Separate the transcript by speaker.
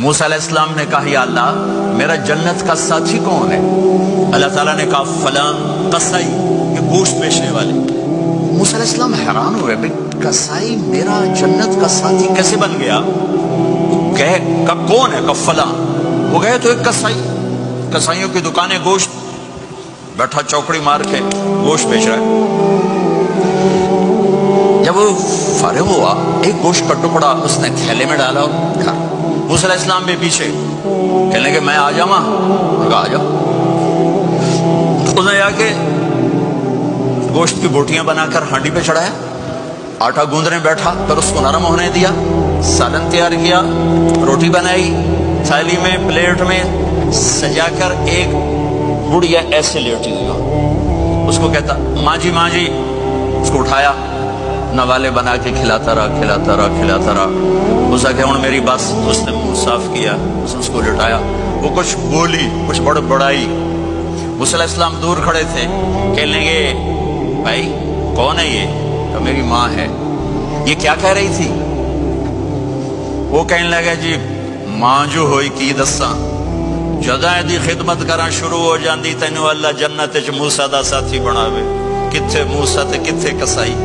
Speaker 1: موسیٰ علیہ السلام نے کہا یا اللہ میرا جنت کا ساتھی کون ہے؟ اللہ تعالیٰ نے کہا فلاں قصائی، یہ گوشت بیچنے والے۔ موسیٰ علیہ السلام حیران ہوئے، بھئی قصائی میرا جنت کا ساتھی کیسے بن گیا؟ کہا کون ہے؟ کہا فلاں۔ وہ گئے تو ایک قصائی، قصائیوں کی دکانیں، گوشت، بیٹھا چوکڑی مار کے گوشت بیچ رہا ہے۔ جب وہ فارغ ہوا ایک گوشت کا ٹکڑا اس نے تھیلے میں ڈالا اور کھا۔ موسیٰ علیہ السلام بھی پیچھے، کہنے کہ میں آ جاؤں؟ کہا آ جاؤ۔ اس نے جا کے گوشت کی بوٹیاں بنا کر ہانڈی پہ چڑھایا، آٹا گوندنے بیٹھا، پھر اس کو نرم ہونے دیا، سالن تیار کیا، روٹی بنائی، تھالی میں پلیٹ میں سجا کر ایک بڑھیا ایسے لیٹی ہوئی، اس کو کہتا ماں جی ماں جی، اس کو اٹھایا، نوالے بنا کے کھلاتا رہا۔ اس کہ ہوں میری بات، اس نے منہ صاف کیا، اس کو لٹایا، وہ کچھ بولی، کچھ بڑائی۔ موسیٰ علیہ السلام دور کھڑے تھے، کہنے لگے بھائی کون ہے یہ؟ تو میری ماں ہے۔ یہ کیا کہہ رہی تھی؟ وہ کہنے لگا جی ماں جو ہوئی کی دساں، جداں دی خدمت کرنا شروع ہو جاندی تینوں اللہ جنت وچ موسیٰ دا ساتھی بناوے، کتھے موسیٰ تے کتھے قصائی۔